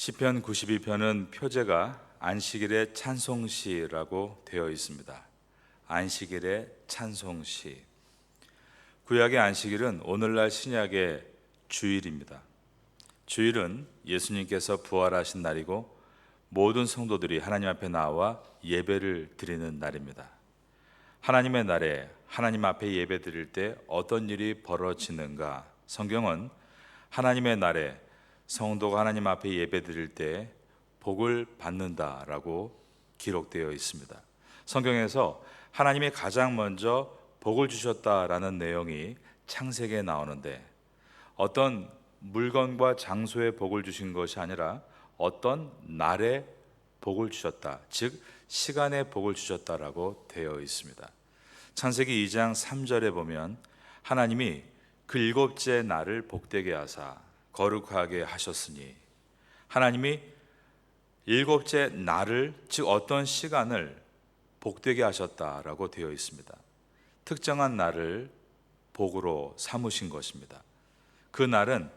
시편 92편은 표제가 안식일의 찬송시라고 되어 있습니다. 안식일의 찬송시. 구약의 안식일은 오늘날 신약의 주일입니다. 주일은 예수님께서 부활하신 날이고 모든 성도들이 하나님 앞에 나와 예배를 드리는 날입니다. 하나님의 날에 하나님 앞에 예배 드릴 때 어떤 일이 벌어지는가? 성경은 하나님의 날에 성도가 하나님 앞에 예배 드릴 때 복을 받는다라고 기록되어 있습니다. 성경에서 하나님이 가장 먼저 복을 주셨다라는 내용이 창세기에 나오는데, 어떤 물건과 장소에 복을 주신 것이 아니라 어떤 날에 복을 주셨다, 즉 시간에 복을 주셨다라고 되어 있습니다. 창세기 2장 3절에 보면 하나님이 그 일곱째 날을 복되게 하사 거룩하게 하셨으니, 하나님이 일곱째 날을, 즉 어떤 시간을 복되게 하셨다라고 되어 있습니다. 특정한 날을 복으로 삼으신 것입니다. 그 날은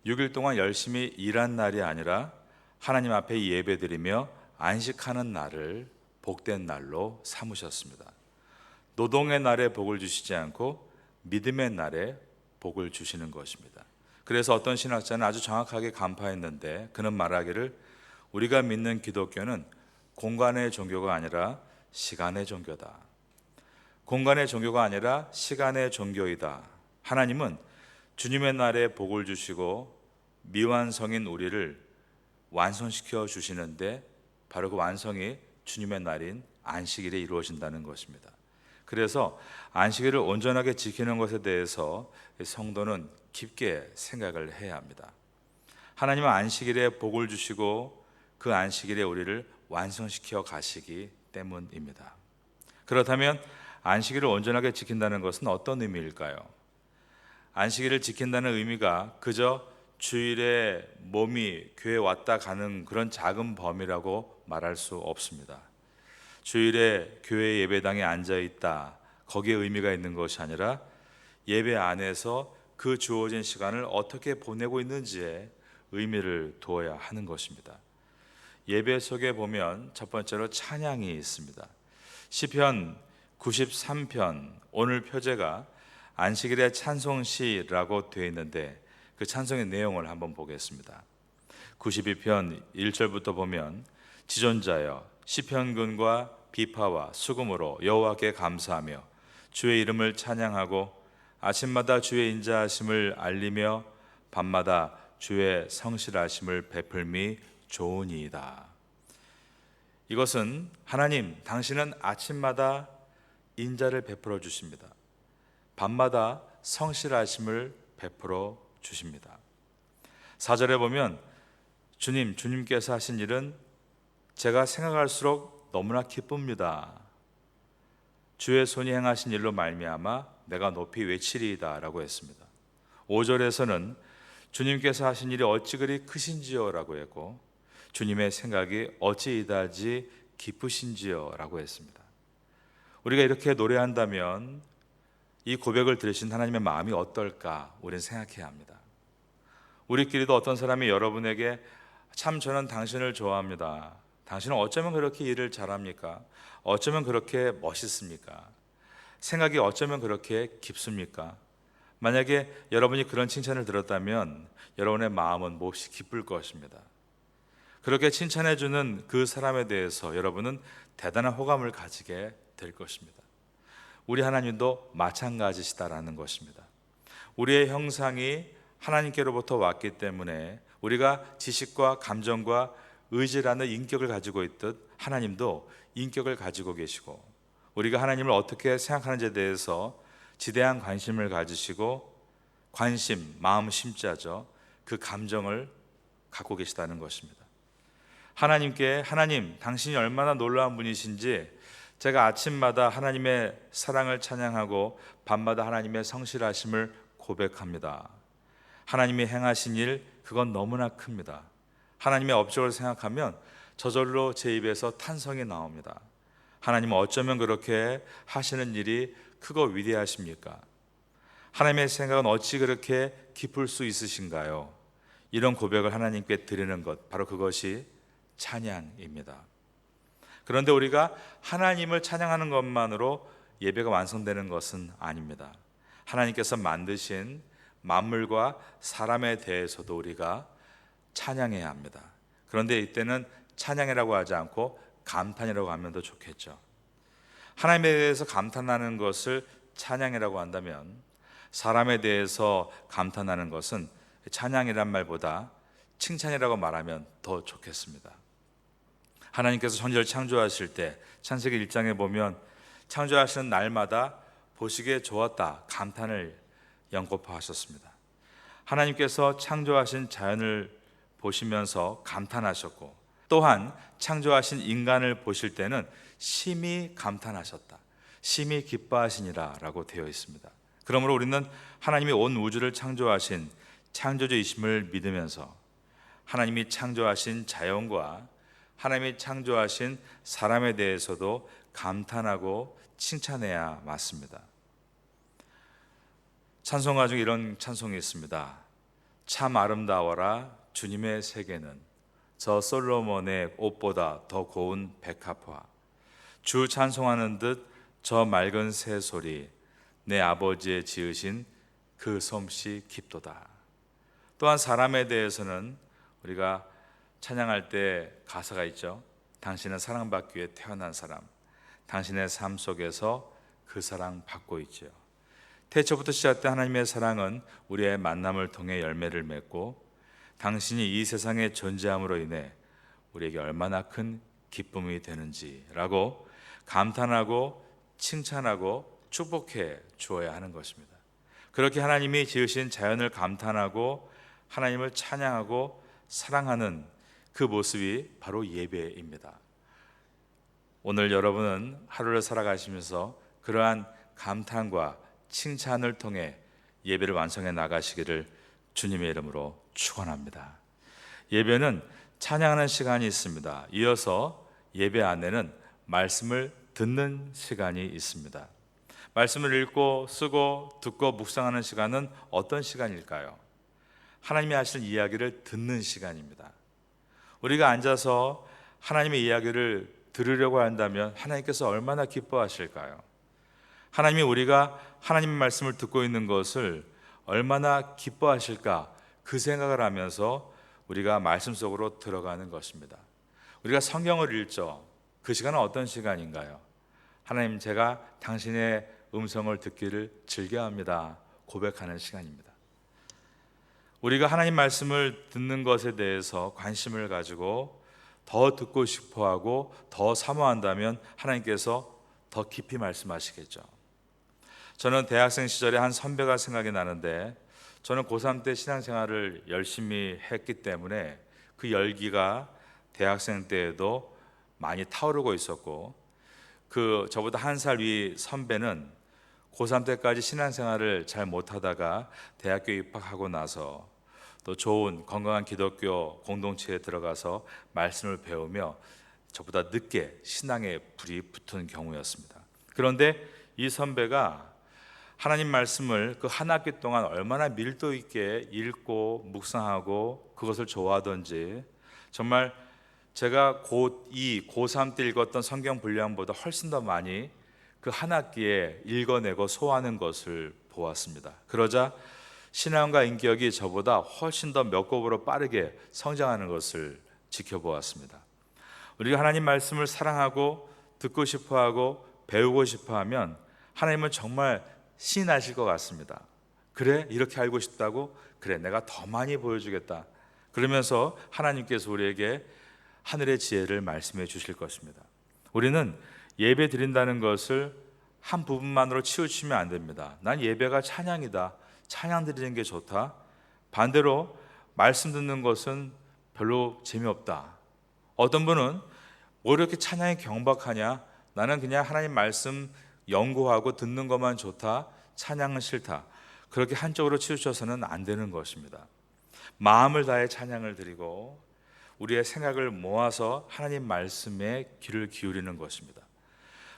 6일 동안 열심히 일한 날이 아니라 하나님 앞에 예배드리며 안식하는 날을 복된 날로 삼으셨습니다. 노동의 날에 복을 주시지 않고 믿음의 날에 복을 주시는 것입니다. 그래서 어떤 신학자는 아주 정확하게 간파했는데, 그는 말하기를 우리가 믿는 기독교는 공간의 종교가 아니라 시간의 종교다. 공간의 종교가 아니라 시간의 종교이다. 하나님은 주님의 날에 복을 주시고 미완성인 우리를 완성시켜 주시는데, 바로 그 완성이 주님의 날인 안식일에 이루어진다는 것입니다. 그래서 안식일을 온전하게 지키는 것에 대해서 성도는 깊게 생각을 해야 합니다. 하나님은 안식일에 복을 주시고 그 안식일에 우리를 완성시켜 가시기 때문입니다. 그렇다면 안식일을 온전하게 지킨다는 것은 어떤 의미일까요? 안식일을 지킨다는 의미가 그저 주일에 몸이 교회에 왔다 가는 그런 작은 범위라고 말할 수 없습니다. 주일에 교회 예배당에 앉아 있다, 거기에 의미가 있는 것이 아니라 예배 안에서 그 주어진 시간을 어떻게 보내고 있는지에 의미를 두어야 하는 것입니다. 예배 속에 보면 첫 번째로 찬양이 있습니다. 시편 93편, 오늘 표제가 안식일의 찬송시라고 되어 있는데 그 찬송의 내용을 한번 보겠습니다. 92편 1절부터 보면 지존자여 시편군과 비파와 수금으로 여호와께 감사하며 주의 이름을 찬양하고 아침마다 주의 인자하심을 알리며 밤마다 주의 성실하심을 베풀미 좋으니이다. 이것은 하나님, 당신은 아침마다 인자를 베풀어 주십니다. 밤마다 성실하심을 베풀어 주십니다. 4절에 보면 주님께서 하신 일은 제가 생각할수록 너무나 기쁩니다. 주의 손이 행하신 일로 말미암아 내가 높이 외치리이다 라고 했습니다. 5절에서는 주님께서 하신 일이 어찌 그리 크신지요 라고 했고, 주님의 생각이 어찌 이다지 깊으신지요 라고 했습니다. 우리가 이렇게 노래한다면 이 고백을 들으신 하나님의 마음이 어떨까 우리는 생각해야 합니다. 우리끼리도 어떤 사람이 여러분에게 참 저는 당신을 좋아합니다, 당신은 어쩌면 그렇게 일을 잘합니까? 어쩌면 그렇게 멋있습니까? 생각이 어쩌면 그렇게 깊습니까? 만약에 여러분이 그런 칭찬을 들었다면 여러분의 마음은 몹시 기쁠 것입니다. 그렇게 칭찬해주는 그 사람에 대해서 여러분은 대단한 호감을 가지게 될 것입니다. 우리 하나님도 마찬가지시다라는 것입니다. 우리의 형상이 하나님께로부터 왔기 때문에 우리가 지식과 감정과 의지라는 인격을 가지고 있듯 하나님도 인격을 가지고 계시고, 우리가 하나님을 어떻게 생각하는지에 대해서 지대한 관심을 가지시고, 관심, 마음 심자죠, 그 감정을 갖고 계시다는 것입니다. 하나님께 하나님, 당신이 얼마나 놀라운 분이신지 제가 아침마다 하나님의 사랑을 찬양하고 밤마다 하나님의 성실하심을 고백합니다. 하나님이 행하신 일, 그건 너무나 큽니다. 하나님의 업적을 생각하면 저절로 제 입에서 탄성이 나옵니다. 하나님은 어쩌면 그렇게 하시는 일이 크고 위대하십니까? 하나님의 생각은 어찌 그렇게 깊을 수 있으신가요? 이런 고백을 하나님께 드리는 것, 바로 그것이 찬양입니다. 그런데 우리가 하나님을 찬양하는 것만으로 예배가 완성되는 것은 아닙니다. 하나님께서 만드신 만물과 사람에 대해서도 우리가 찬양해야 합니다. 그런데 이때는 찬양이라고 하지 않고 감탄이라고 하면 더 좋겠죠. 하나님에 대해서 감탄하는 것을 찬양이라고 한다면, 사람에 대해서 감탄하는 것은 찬양이란 말보다 칭찬이라고 말하면 더 좋겠습니다. 하나님께서 천지를 창조하실 때 창세기 1장에 보면 창조하시는 날마다 보시기에 좋았다, 감탄을 연거푸하셨습니다. 하나님께서 창조하신 자연을 보시면서 감탄하셨고, 또한 창조하신 인간을 보실 때는 심히 감탄하셨다, 심히 기뻐하시니라 라고 되어 있습니다. 그러므로 우리는 하나님이 온 우주를 창조하신 창조주이심을 믿으면서 하나님이 창조하신 자연과 하나님이 창조하신 사람에 대해서도 감탄하고 칭찬해야 맞습니다. 찬송가 중에 이런 찬송이 있습니다. 참 아름다워라 주님의 세계는 저 솔로몬의 옷보다 더 고운 백합화. 주 찬송하는 듯 저 맑은 새소리 내 아버지의 지으신 그 솜씨 깊도다. 또한 사람에 대해서는 우리가 찬양할 때 가사가 있죠. 당신은 사랑받기 위해 태어난 사람, 당신의 삶 속에서 그 사랑 받고 있죠. 태초부터 시작된 하나님의 사랑은 우리의 만남을 통해 열매를 맺고, 당신이 이 세상에 존재함으로 인해 우리에게 얼마나 큰 기쁨이 되는지라고 감탄하고 칭찬하고 축복해 주어야 하는 것입니다. 그렇게 하나님이 지으신 자연을 감탄하고 하나님을 찬양하고 사랑하는 그 모습이 바로 예배입니다. 오늘 여러분은 하루를 살아가시면서 그러한 감탄과 칭찬을 통해 예배를 완성해 나가시기를 주님의 이름으로 축원합니다. 예배는 찬양하는 시간이 있습니다. 이어서 예배 안에는 말씀을 듣는 시간이 있습니다. 말씀을 읽고 쓰고 듣고 묵상하는 시간은 어떤 시간일까요? 하나님이 하시는 이야기를 듣는 시간입니다. 우리가 앉아서 하나님의 이야기를 들으려고 한다면 하나님께서 얼마나 기뻐하실까요? 하나님이 우리가 하나님의 말씀을 듣고 있는 것을 얼마나 기뻐하실까, 그 생각을 하면서 우리가 말씀 속으로 들어가는 것입니다. 우리가 성경을 읽죠. 그 시간은 어떤 시간인가요? 하나님, 제가 당신의 음성을 듣기를 즐겨합니다, 고백하는 시간입니다. 우리가 하나님 말씀을 듣는 것에 대해서 관심을 가지고 더 듣고 싶어하고 더 사모한다면 하나님께서 더 깊이 말씀하시겠죠. 저는 대학생 시절에 한 선배가 생각이 나는데, 저는 고3 때 신앙생활을 열심히 했기 때문에 그 열기가 대학생 때에도 많이 타오르고 있었고, 그 저보다 한 살 위 선배는 고3 때까지 신앙생활을 잘 못하다가 대학교 입학하고 나서 또 좋은 건강한 기독교 공동체에 들어가서 말씀을 배우며 저보다 늦게 신앙에 불이 붙은 경우였습니다. 그런데 이 선배가 하나님 말씀을 그 한 학기 동안 얼마나 밀도 있게 읽고 묵상하고 그것을 좋아하던지, 정말 제가 고2, 고3 때 읽었던 성경 분량보다 훨씬 더 많이 그 한 학기에 읽어내고 소화하는 것을 보았습니다. 그러자 신앙과 인격이 저보다 훨씬 더 몇 곱으로 빠르게 성장하는 것을 지켜보았습니다. 우리가 하나님 말씀을 사랑하고 듣고 싶어하고 배우고 싶어하면 하나님은 정말 신이 나실 것 같습니다. 그래? 이렇게 알고 싶다고? 그래, 내가 더 많이 보여주겠다. 그러면서 하나님께서 우리에게 하늘의 지혜를 말씀해 주실 것입니다. 우리는 예배 드린다는 것을 한 부분만으로 치우치면 안 됩니다. 난 예배가 찬양이다, 찬양 드리는 게 좋다. 반대로 말씀 듣는 것은 별로 재미없다. 어떤 분은 뭐 이렇게 찬양이 경박하냐, 나는 그냥 하나님 말씀 연구하고 듣는 것만 좋다, 찬양은 싫다. 그렇게 한쪽으로 치우쳐서는 안 되는 것입니다. 마음을 다해 찬양을 드리고 우리의 생각을 모아서 하나님 말씀에 귀를 기울이는 것입니다.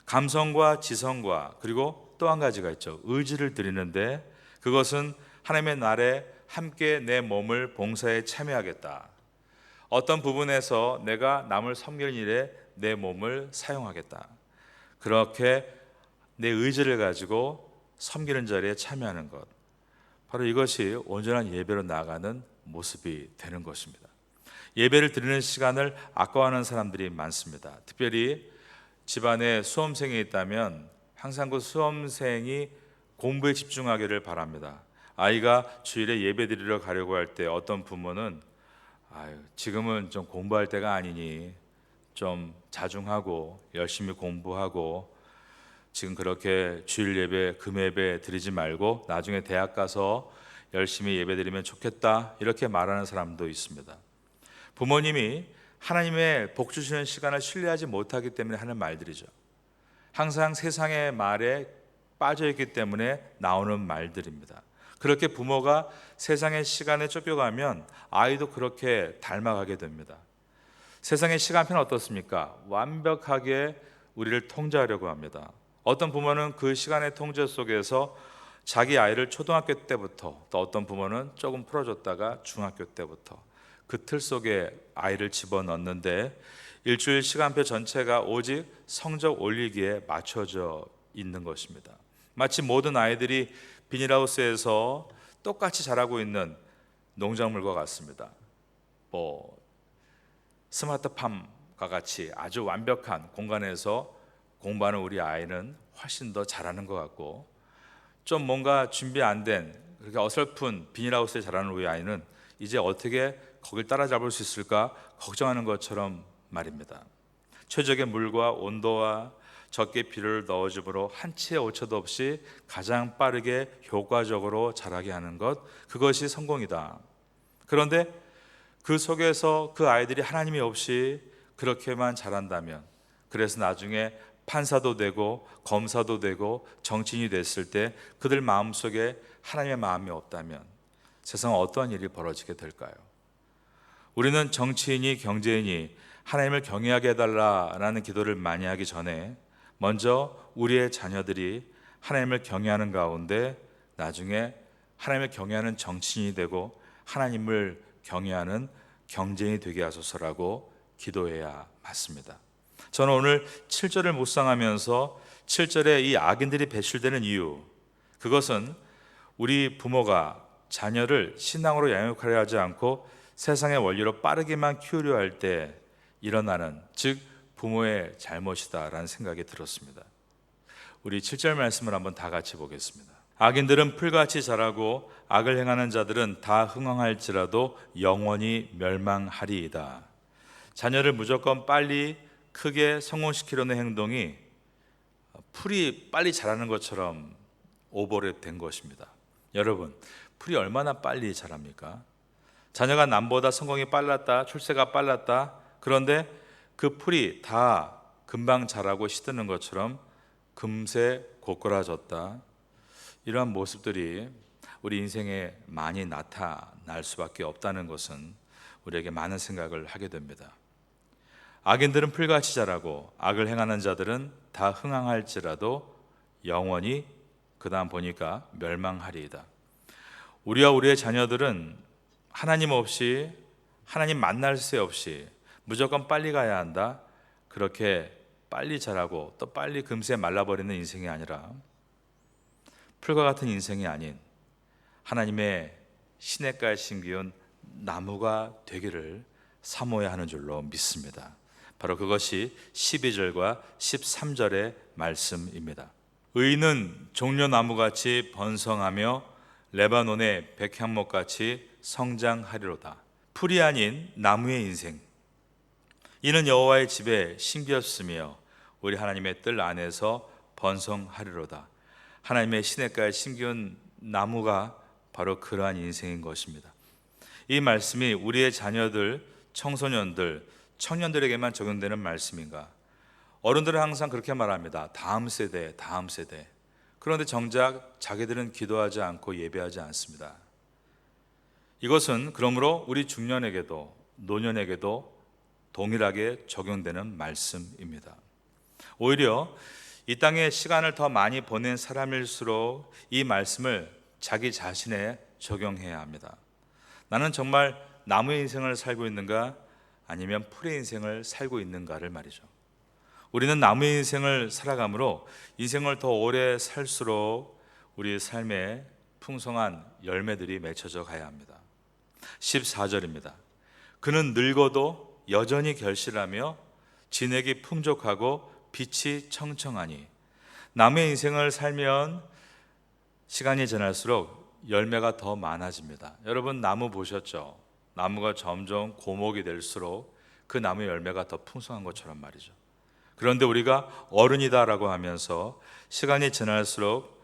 감성과 지성과 그리고 또 한 가지가 있죠. 의지를 드리는데 그것은 하나님의 날에 함께 내 몸을 봉사에 참여하겠다. 어떤 부분에서 내가 남을 섬기는 일에 내 몸을 사용하겠다. 그렇게 내 의지를 가지고 섬기는 자리에 참여하는 것, 바로 이것이 온전한 예배로 나아가는 모습이 되는 것입니다. 예배를 드리는 시간을 아까워하는 사람들이 많습니다. 특별히 집안에 수험생이 있다면 항상 그 수험생이 공부에 집중하기를 바랍니다. 아이가 주일에 예배 드리러 가려고 할 때 어떤 부모는 지금은 좀 공부할 때가 아니니 좀 자중하고 열심히 공부하고 지금 그렇게 주일 예배, 금 예배 드리지 말고 나중에 대학 가서 열심히 예배 드리면 좋겠다, 이렇게 말하는 사람도 있습니다. 부모님이 하나님의 복 주시는 시간을 신뢰하지 못하기 때문에 하는 말들이죠. 항상 세상의 말에 빠져있기 때문에 나오는 말들입니다. 그렇게 부모가 세상의 시간에 쫓겨가면 아이도 그렇게 닮아가게 됩니다. 세상의 시간표는 어떻습니까? 완벽하게 우리를 통제하려고 합니다. 어떤 부모는 그 시간의 통제 속에서 자기 아이를 초등학교 때부터, 또 어떤 부모는 조금 풀어줬다가 중학교 때부터 그 틀 속에 아이를 집어넣는데 일주일 시간표 전체가 오직 성적 올리기에 맞춰져 있는 것입니다. 마치 모든 아이들이 비닐하우스에서 똑같이 자라고 있는 농작물과 같습니다. 스마트팜과 같이 아주 완벽한 공간에서 공부하는 우리 아이는 훨씬 더 잘하는 것 같고, 좀 뭔가 준비 안 된 그렇게 어설픈 비닐하우스에 자라는 우리 아이는 이제 어떻게 거길 따라잡을 수 있을까 걱정하는 것처럼 말입니다. 최적의 물과 온도와 적게 비료를 넣어줌으로 한치의 오차도 없이 가장 빠르게 효과적으로 자라게 하는 것, 그것이 성공이다. 그런데 그 속에서 그 아이들이 하나님이 없이 그렇게만 자란다면, 그래서 나중에 판사도 되고 검사도 되고 정치인이 됐을 때 그들 마음속에 하나님의 마음이 없다면 세상은 어떠한 일이 벌어지게 될까요? 우리는 정치인이 경제인이 하나님을 경외하게 해달라라는 기도를 많이 하기 전에 먼저 우리의 자녀들이 하나님을 경외하는 가운데 나중에 하나님을 경외하는 정치인이 되고 하나님을 경외하는 경제인이 되게 하소서라고 기도해야 맞습니다. 저는 오늘 7절을 묵상하면서 7절에 이 악인들이 배출되는 이유, 그것은 우리 부모가 자녀를 신앙으로 양육하려 하지 않고 세상의 원리로 빠르게만 키우려 할 때 일어나는, 즉 부모의 잘못이다라는 생각이 들었습니다. 우리 7절 말씀을 한번 다 같이 보겠습니다. 악인들은 풀같이 자라고 악을 행하는 자들은 다 흥황할지라도 영원히 멸망하리이다. 자녀를 무조건 빨리 크게 성공시키려는 행동이 풀이 빨리 자라는 것처럼 오버랩 된 것입니다. 여러분, 풀이 얼마나 빨리 자랍니까? 자녀가 남보다 성공이 빨랐다, 출세가 빨랐다, 그런데 그 풀이 다 금방 자라고 시드는 것처럼 금세 고꾸라졌다. 이러한 모습들이 우리 인생에 많이 나타날 수밖에 없다는 것은 우리에게 많은 생각을 하게 됩니다. 악인들은 풀같이 자라고 악을 행하는 자들은 다 흥황할지라도 영원히, 그 다음 보니까 멸망하리이다. 우리와 우리의 자녀들은 하나님 없이, 하나님 만날 새 없이 무조건 빨리 가야 한다, 그렇게 빨리 자라고 또 빨리 금세 말라버리는 인생이 아니라 풀과 같은 인생이 아닌 하나님의 시냇가에 심기운 나무가 되기를 사모해야 하는 줄로 믿습니다. 바로 그것이 12절과 13절의 말씀입니다. 의인은 종려나무같이 번성하며 레바논의 백향목같이 성장하리로다. 풀이 아닌 나무의 인생, 이는 여호와의 집에 심겼으며 우리 하나님의 뜰 안에서 번성하리로다. 하나님의 시냇가에 심기운 나무가 바로 그러한 인생인 것입니다. 이 말씀이 우리의 자녀들, 청소년들, 청년들에게만 적용되는 말씀인가? 어른들은 항상 그렇게 말합니다. 다음 세대, 다음 세대. 그런데 정작 자기들은 기도하지 않고 예배하지 않습니다. 이것은 그러므로 우리 중년에게도 노년에게도 동일하게 적용되는 말씀입니다. 오히려 이 땅에 시간을 더 많이 보낸 사람일수록 이 말씀을 자기 자신의 적용해야 합니다. 나는 정말 나무의 인생을 살고 있는가 아니면 풀의 인생을 살고 있는가를 말이죠. 우리는 나무의 인생을 살아가므로 인생을 더 오래 살수록 우리 삶에 풍성한 열매들이 맺혀져 가야 합니다. 14절입니다. 그는 늙어도 여전히 결실하며 진액이 풍족하고 빛이 청청하니. 나무의 인생을 살면 시간이 지날수록 열매가 더 많아집니다. 여러분 나무 보셨죠? 나무가 점점 고목이 될수록 그 나무의 열매가 더 풍성한 것처럼 말이죠. 그런데 우리가 어른이다라고 하면서 시간이 지날수록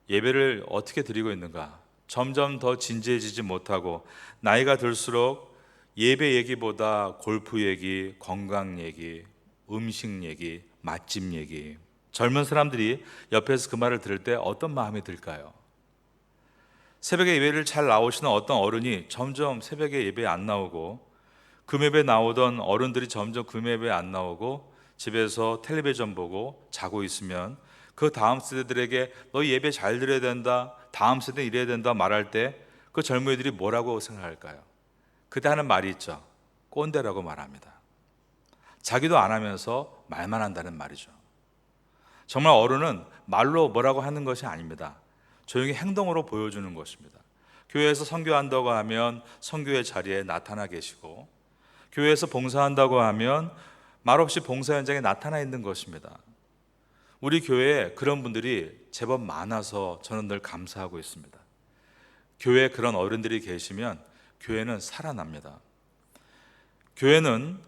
예배를 어떻게 드리고 있는가? 점점 더 진지해지지 못하고 나이가 들수록 예배 얘기보다 골프 얘기, 건강 얘기, 음식 얘기, 맛집 얘기. 젊은 사람들이 옆에서 그 말을 들을 때 어떤 마음이 들까요? 새벽에 예배를 잘 나오시는 어떤 어른이 점점 새벽에 예배에 안 나오고, 금요일에 나오던 어른들이 점점 금요일에 안 나오고 집에서 텔레비전 보고 자고 있으면 그 다음 세대들에게 너 예배 잘 드려야 된다, 다음 세대 이래야 된다 말할 때 그 젊은이들이 뭐라고 생각할까요? 그때 하는 말이 있죠. 꼰대라고 말합니다. 자기도 안 하면서 말만 한다는 말이죠. 정말 어른은 말로 뭐라고 하는 것이 아닙니다. 조용히 행동으로 보여주는 것입니다. 교회에서 선교한다고 하면 선교의 자리에 나타나 계시고, 교회에서 봉사한다고 하면 말없이 봉사 현장에 나타나 있는 것입니다. 우리 교회에 그런 분들이 제법 많아서 저는 늘 감사하고 있습니다. 교회에 그런 어른들이 계시면 교회는 살아납니다. 교회는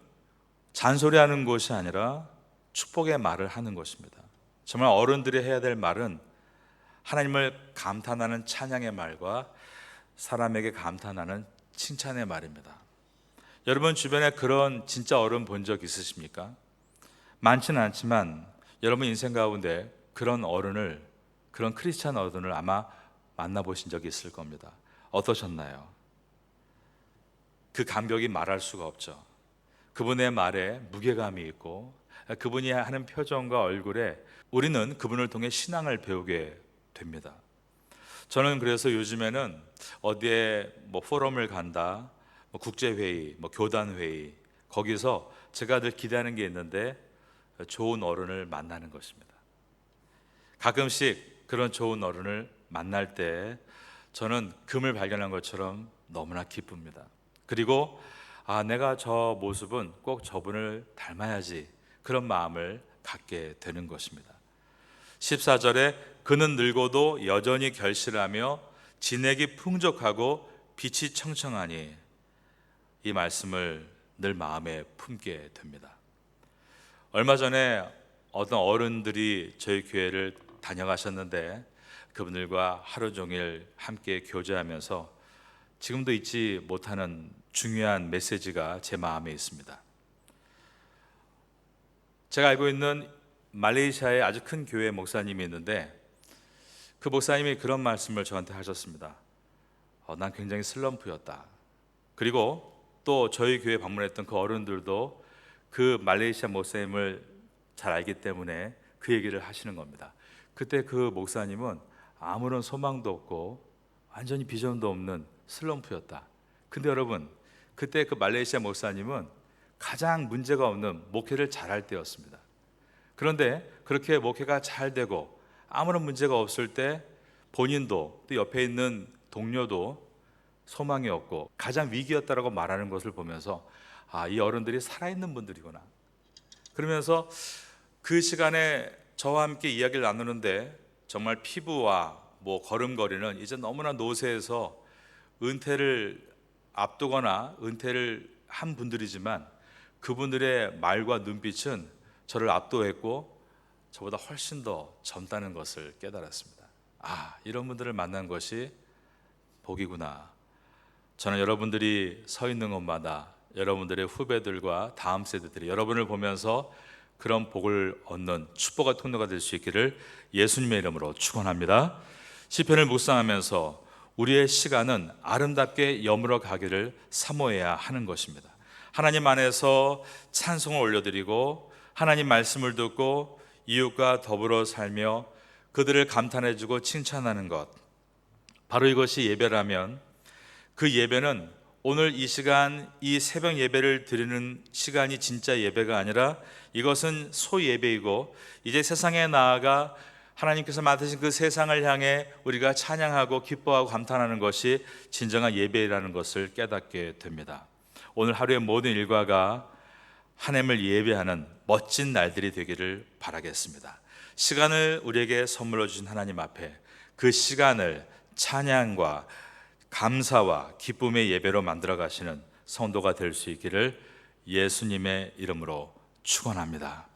잔소리하는 곳이 아니라 축복의 말을 하는 것입니다. 정말 어른들이 해야 될 말은 하나님을 감탄하는 찬양의 말과 사람에게 감탄하는 칭찬의 말입니다. 여러분 주변에 그런 진짜 어른 본 적 있으십니까? 많지는 않지만 여러분 인생 가운데 그런 어른을, 그런 크리스찬 어른을 아마 만나보신 적이 있을 겁니다. 어떠셨나요? 그 감격이 말할 수가 없죠. 그분의 말에 무게감이 있고 그분이 하는 표정과 얼굴에 우리는 그분을 통해 신앙을 배우게 됩니다. 저는 그래서 요즘에는 어디에 포럼을 간다, 국제회의, 교단회의, 거기서 제가 늘 기대하는 게 있는데 좋은 어른을 만나는 것입니다. 가끔씩 그런 좋은 어른을 만날 때 저는 금을 발견한 것처럼 너무나 기쁩니다. 그리고 내가 저 모습은 꼭 저분을 닮아야지, 그런 마음을 갖게 되는 것입니다. 14절에 그는 늙어도 여전히 결실하며 진액이 풍족하고 빛이 청청하니, 이 말씀을 늘 마음에 품게 됩니다. 얼마 전에 어떤 어른들이 저희 교회를 다녀가셨는데 그분들과 하루 종일 함께 교제하면서 지금도 잊지 못하는 중요한 메시지가 제 마음에 있습니다. 제가 알고 있는 말레이시아의 아주 큰 교회 목사님이 있는데 그 목사님이 그런 말씀을 저한테 하셨습니다. 난 굉장히 슬럼프였다. 그리고 또 저희 교회 방문했던 그 어른들도 그 말레이시아 목사님을 잘 알기 때문에 그 얘기를 하시는 겁니다. 그때 그 목사님은 아무런 소망도 없고 완전히 비전도 없는 슬럼프였다. 근데 여러분, 그때 그 말레이시아 목사님은 가장 문제가 없는 목회를 잘할 때였습니다. 그런데 그렇게 목회가 잘 되고 아무런 문제가 없을 때 본인도 또 옆에 있는 동료도 소망이 없고 가장 위기였다라고 말하는 것을 보면서 이 어른들이 살아있는 분들이구나. 그러면서 그 시간에 저와 함께 이야기를 나누는데 정말 피부와 걸음걸이는 이제 너무나 노쇠해서 은퇴를 앞두거나 은퇴를 한 분들이지만 그분들의 말과 눈빛은 저를 압도했고 저보다 훨씬 더 젊다는 것을 깨달았습니다. 이런 분들을 만난 것이 복이구나. 저는 여러분들이 서 있는 곳마다 여러분들의 후배들과 다음 세대들이 여러분을 보면서 그런 복을 얻는 축복의 통로가 될 수 있기를 예수님의 이름으로 축원합니다. 시편을 묵상하면서 우리의 시간은 아름답게 여물어 가기를 사모해야 하는 것입니다. 하나님 안에서 찬송을 올려드리고 하나님 말씀을 듣고 이웃과 더불어 살며 그들을 감탄해주고 칭찬하는 것, 바로 이것이 예배라면 그 예배는 오늘 이 시간, 이 새벽 예배를 드리는 시간이 진짜 예배가 아니라 이것은 소예배이고, 이제 세상에 나아가 하나님께서 만드신 그 세상을 향해 우리가 찬양하고 기뻐하고 감탄하는 것이 진정한 예배라는 것을 깨닫게 됩니다. 오늘 하루의 모든 일과가 하나님을 예배하는 멋진 날들이 되기를 바라겠습니다. 시간을 우리에게 선물로 주신 하나님 앞에 그 시간을 찬양과 감사와 기쁨의 예배로 만들어 가시는 성도가 될 수 있기를 예수님의 이름으로 축원합니다.